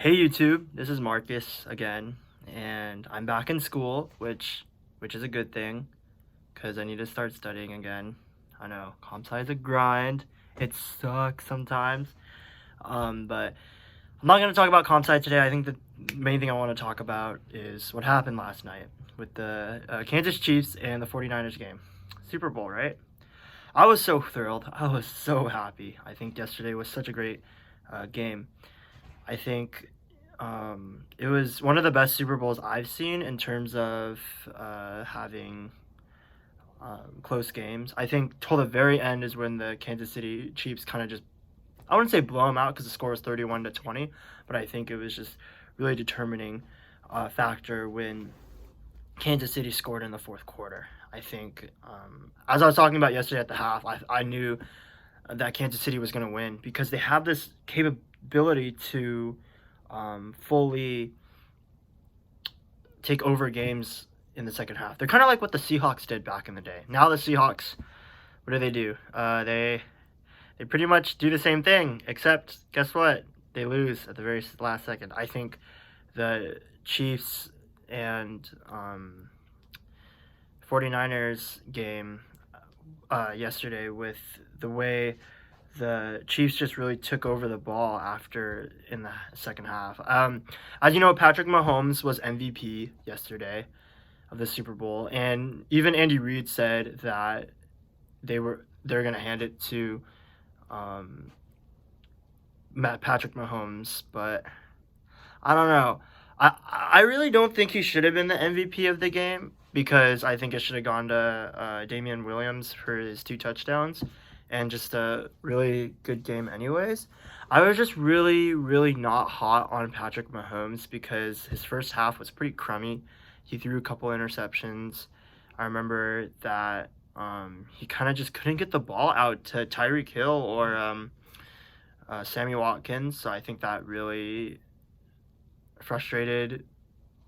Hey YouTube, this is Marcus again, and I'm back in school, which is a good thing, because I need to start studying again. I know, comp sci is a grind. It sucks sometimes. But I'm not going to talk about comp sci today. I think the main thing I want to talk about is what happened last night with the Kansas Chiefs and the 49ers game. Super Bowl, right? I was so thrilled. I was so happy. I think yesterday was such a great game. I think it was one of the best Super Bowls I've seen in terms of having close games. I think till the very end is when the Kansas City Chiefs kind of just, I wouldn't say blow them out because the score was 31-20, but I think it was just really determining factor when Kansas City scored in the fourth quarter. I think, as I was talking about yesterday at the half, I knew that Kansas City was going to win because they have this capability to fully take over games in the second half. They're kind of like what the Seahawks did back in the day. Now the Seahawks, what do? They pretty much do the same thing, except guess what? They lose at the very last second. I think the Chiefs and 49ers game yesterday, with the way the Chiefs just really took over the ball after in the second half. As you know, Patrick Mahomes was MVP yesterday of the Super Bowl, and even Andy Reid said that they're going to hand it to Patrick Mahomes, but I don't know. I really don't think he should have been the MVP of the game because I think it should have gone to Damian Williams for his 2 touchdowns and just a really good game anyways. I was just really, really not hot on Patrick Mahomes because his first half was pretty crummy. He threw a couple interceptions. I remember that he kind of just couldn't get the ball out to Tyreek Hill or Sammy Watkins. So I think that really frustrated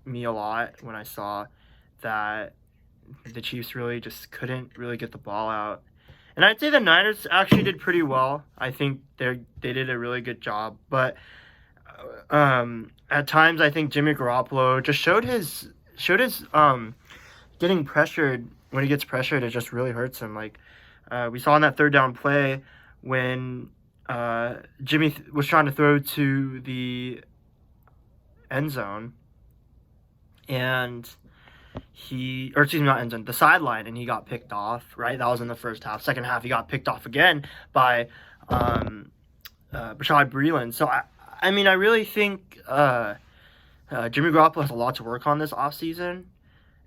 me a lot when I saw that the Chiefs really just couldn't really get the ball out. And I'd say the Niners actually did pretty well. I think they did a really good job. But at times, I think Jimmy Garoppolo just showed his getting pressured. When he gets pressured, it just really hurts him. Like we saw in that third down play when Jimmy was trying to throw to the end zone, and the sideline, and he got picked off, right? That was in the first half. Second half, he got picked off again by Bashad Breeland. So, I mean, I really think Jimmy Garoppolo has a lot to work on this offseason.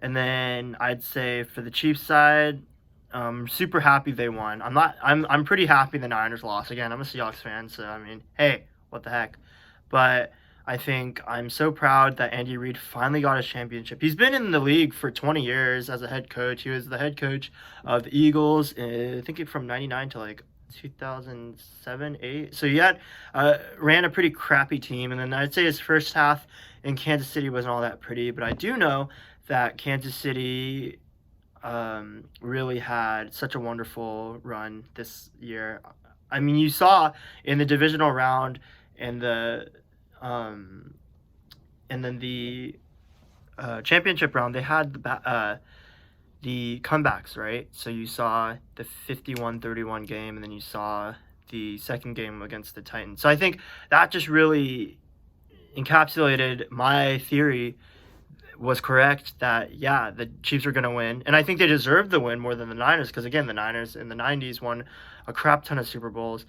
And then I'd say for the Chiefs side, super happy they won. I'm pretty happy the Niners lost. Again, I'm a Seahawks fan, so, I mean, hey, what the heck. But I think I'm so proud that Andy Reid finally got his championship. He's been in the league for 20 years as a head coach. He was the head coach of the Eagles, I think from 99 to like 2007, 8. So he had ran a pretty crappy team. And then I'd say his first half in Kansas City wasn't all that pretty. But I do know that Kansas City really had such a wonderful run this year. I mean, you saw in the divisional round and then the championship round, they had the comebacks, right? So you saw the 51-31 game, and then you saw the second game against the Titans. So I think that just really encapsulated my theory was correct that, yeah, the Chiefs are going to win. And I think they deserved the win more than the Niners because, again, the Niners in the 90s won a crap ton of Super Bowls,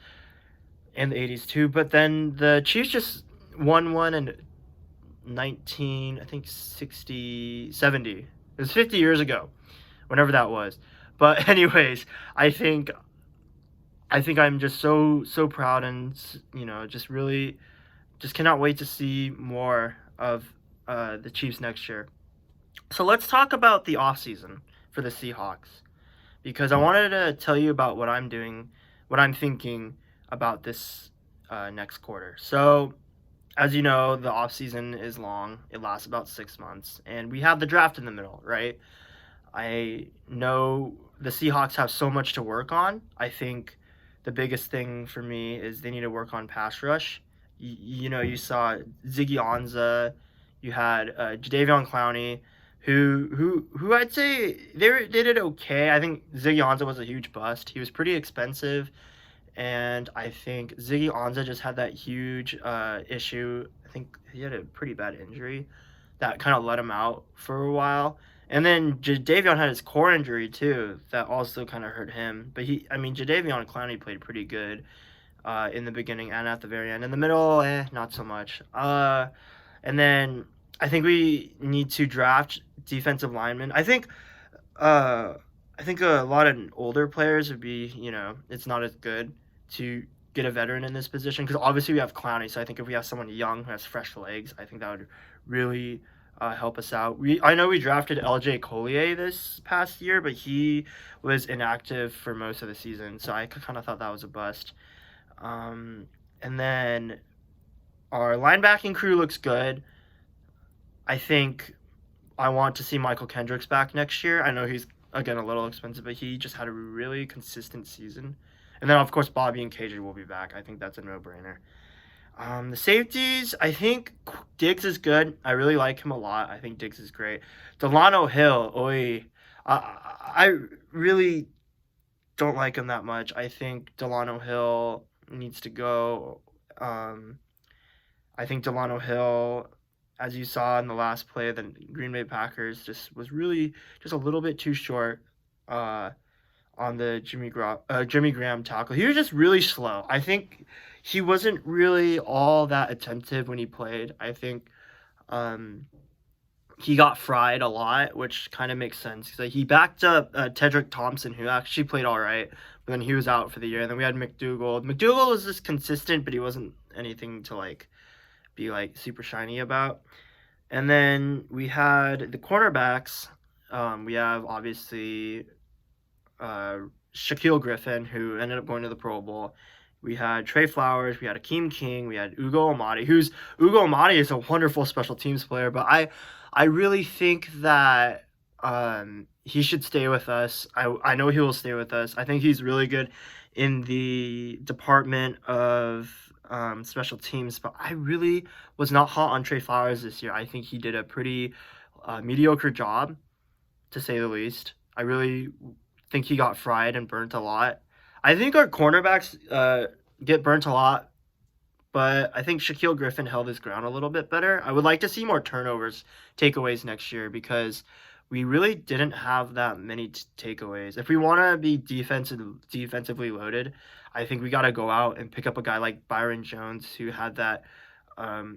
in the 80s too. But then the Chiefs just won one in 70. It was 50 years ago, whenever that was. But anyways, I think I'm just so proud, and just really just cannot wait to see more of the Chiefs next year. So let's talk about the offseason for the Seahawks, because I wanted to tell you about what I'm doing, what I'm thinking about this next quarter. So, as you know, the offseason is long. It lasts about 6 months, and we have the draft in the middle, right? I know the Seahawks have so much to work on. I think the biggest thing for me is they need to work on pass rush. You saw Ziggy Ansah, you had Jadeveon Clowney, who I'd say they did okay. I think Ziggy Ansah was a huge bust. He was pretty expensive, and I think Ziggy Ansah just had that huge issue. I think he had a pretty bad injury that kind of let him out for a while. And then Jadeveon had his core injury too, that also kind of hurt him. But Jadeveon Clowney played pretty good in the beginning and at the very end. In the middle, not so much. And then I think we need to draft defensive linemen. I think a lot of older players would be, it's not as good to get a veteran in this position because obviously we have Clowney. So I think if we have someone young who has fresh legs, I think that would really help us out. I know we drafted LJ Collier this past year, but he was inactive for most of the season, so I kind of thought that was a bust. And then our linebacking crew looks good. I think I want to see Michael Kendricks back next year. I know he's, again, a little expensive, but he just had a really consistent season. And then, of course, Bobby and KJ will be back. I think that's a no-brainer. The safeties, I think Diggs is good. I really like him a lot. I think Diggs is great. Delano Hill, I really don't like him that much. I think Delano Hill needs to go. I think Delano Hill, as you saw in the last play of the Green Bay Packers, just was really just a little bit too short on the Jimmy Graham tackle. He was just really slow. I think he wasn't really all that attentive when he played. I think he got fried a lot, which kind of makes sense because he backed up Tedrick Thompson, who actually played all right, but then he was out for the year. And then we had McDougal. McDougal was just consistent, but he wasn't anything to be super shiny about. And then we had the cornerbacks. We have obviously Shaquille Griffin, who ended up going to the Pro Bowl. We had Trey Flowers, we had Akeem King, we had Ugo Amadi, Ugo Amadi is a wonderful special teams player, but I really think that he should stay with us. I know he will stay with us. I think he's really good in the department of special teams, but I really was not hot on Trey Flowers this year. I think he did a pretty mediocre job, to say the least. I really think he got fried and burnt a lot. I think our cornerbacks get burnt a lot, but I think Shaquille Griffin held his ground a little bit better. I would like to see more turnovers, takeaways next year because we really didn't have that many takeaways. If we want to be defensively loaded, I think we got to go out and pick up a guy like Byron Jones who had that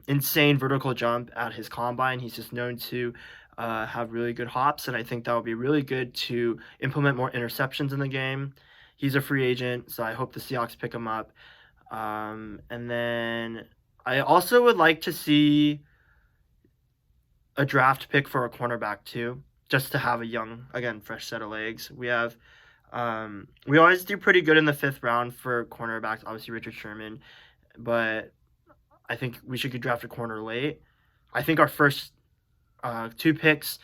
insane vertical jump at his combine. He's just known to have really good hops, and I think that would be really good to implement more interceptions in the game. He's a free agent, so I hope the Seahawks pick him up. And then I also would like to see a draft pick for a cornerback too, just to have a young, again, fresh set of legs. We always do pretty good in the 5th round for cornerbacks, obviously Richard Sherman, but I think we should draft a corner late. I think our first 2 picks,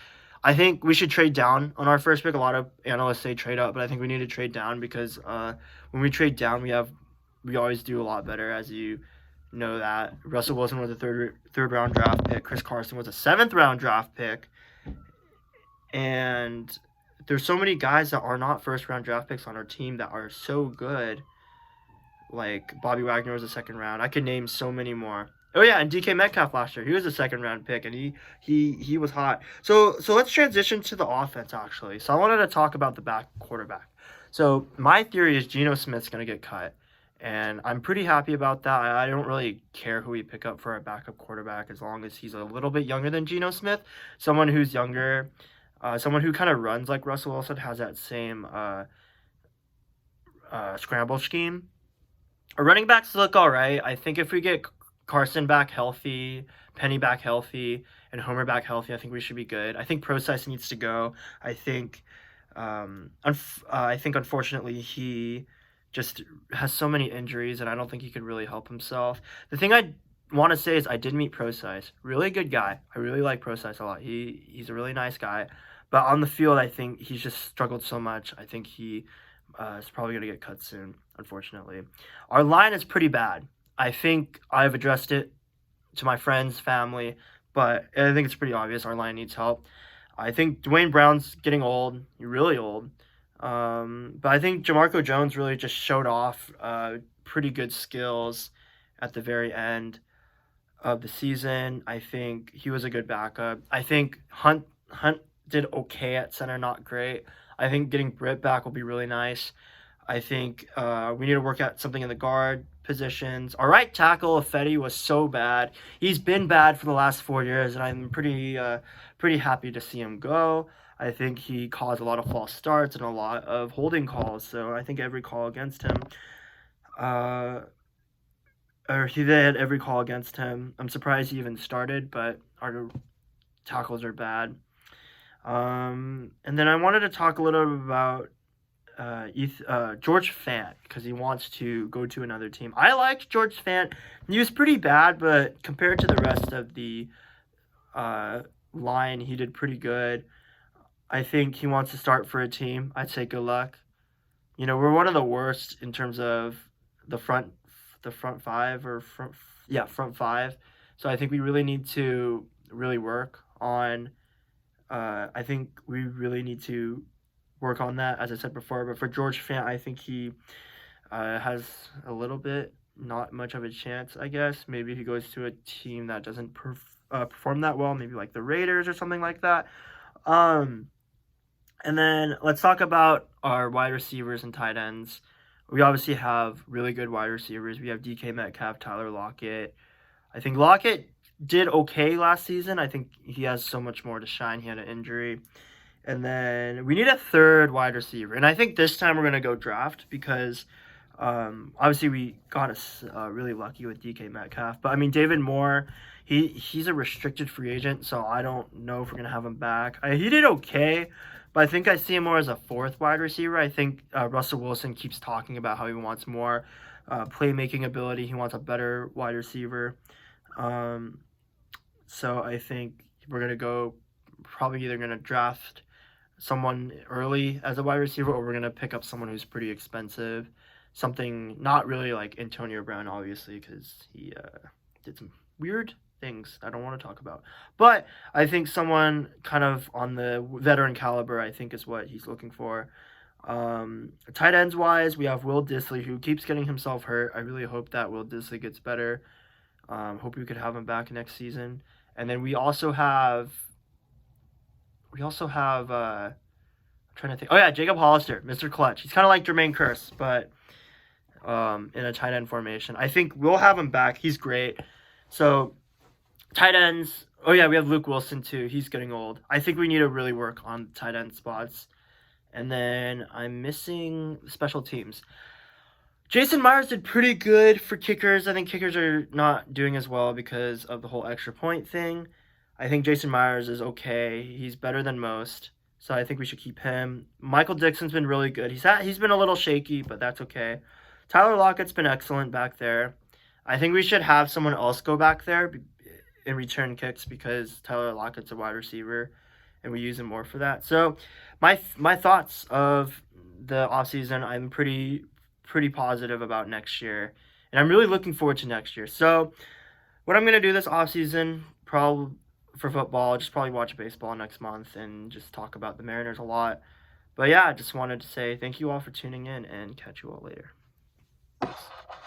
I think we should trade down on our first pick. A lot of analysts say trade up, but I think we need to trade down because when we trade down, we always do a lot better, as you know that. Russell Wilson was a third round draft pick. Chris Carson was a 7th round draft pick. And there's so many guys that are not first round draft picks on our team that are so good. Like Bobby Wagner was a 2nd round. I could name so many more. Oh yeah, and DK Metcalf last year, he was a 2nd round pick, and he was hot. So let's transition to the offense actually. So I wanted to talk about the quarterback. So my theory is Geno Smith's gonna get cut, and I'm pretty happy about that. I don't really care who we pick up for our backup quarterback as long as he's a little bit younger than Geno Smith, someone who's younger, someone who kind of runs like Russell Wilson, has that same scramble scheme. Our running backs look all right. I think if we get Carson back healthy, Penny back healthy, and Homer back healthy, I think we should be good. I think Process needs to go. I think unfortunately he just has so many injuries, and I don't think he could really help himself. The thing I want to say is I did meet Process. Really good guy. I really like Process a lot. He's a really nice guy. But on the field, I think he's just struggled so much. I think he is probably going to get cut soon, unfortunately. Our line is pretty bad. I think I've addressed it to my friends, family, but I think it's pretty obvious our line needs help. I think Dwayne Brown's getting old, really old. But I think Jamarco Jones really just showed off pretty good skills at the very end of the season. I think he was a good backup. I think Hunt did okay at center, not great. I think getting Britt back will be really nice. I think we need to work out something in the guard positions. Our right tackle, Fetty, was so bad. He's been bad for the last 4 years, and I'm pretty happy to see him go. I think he caused a lot of false starts and a lot of holding calls. So I think every call against him, or he did every call against him. I'm surprised he even started, but our tackles are bad. And then I wanted to talk a little bit about George Fant, because he wants to go to another team. I liked George Fant. He was pretty bad, but compared to the rest of the line, he did pretty good. I think he wants to start for a team. I'd say good luck. We're one of the worst in terms of the front five front five. So I think we really need to really work on. I think we really need to work on that, as I said before. But for George Fant, I think he has a little bit, not much of a chance, I guess. Maybe if he goes to a team that doesn't perform that well, maybe like the Raiders or something like that. And then let's talk about our wide receivers and tight ends. We obviously have really good wide receivers. We have DK Metcalf, Tyler Lockett. I think Lockett did okay last season. I think he has so much more to shine. He had an injury. And then we need a third wide receiver. And I think this time we're going to go draft, because obviously we got us really lucky with DK Metcalf. But, I mean, David Moore, he's a restricted free agent, so I don't know if we're going to have him back. He did okay, but I think I see him more as a fourth wide receiver. I think Russell Wilson keeps talking about how he wants more playmaking ability. He wants a better wide receiver. So I think we're going to go probably either going to draft someone early as a wide receiver, or we're going to pick up someone who's pretty expensive. Something not really like Antonio Brown, obviously, because he did some weird things I don't want to talk about. But I think someone kind of on the veteran caliber, I think, is what he's looking for. Tight ends wise, we have Will Dissly, who keeps getting himself hurt. I really hope that Will Dissly gets better. Hope we could have him back next season. And then we also have I'm trying to think. Oh yeah, Jacob Hollister, Mr. Clutch. He's kind of like Jermaine Kearse, but in a tight end formation. I think we'll have him back. He's great. So tight ends. Oh yeah, we have Luke Wilson too. He's getting old. I think we need to really work on tight end spots. And then I'm missing special teams. Jason Myers did pretty good for kickers. I think kickers are not doing as well because of the whole extra point thing. I think Jason Myers is okay. He's better than most. So I think we should keep him. Michael Dixon's been really good. He's been a little shaky, but that's okay. Tyler Lockett's been excellent back there. I think we should have someone else go back there in return kicks, because Tyler Lockett's a wide receiver and we use him more for that. So my thoughts of the offseason, I'm pretty positive about next year. And I'm really looking forward to next year. So what I'm going to do this offseason, probably for football, just probably watch baseball next month and just talk about the Mariners a lot. But yeah, I just wanted to say thank you all for tuning in, and catch you all later.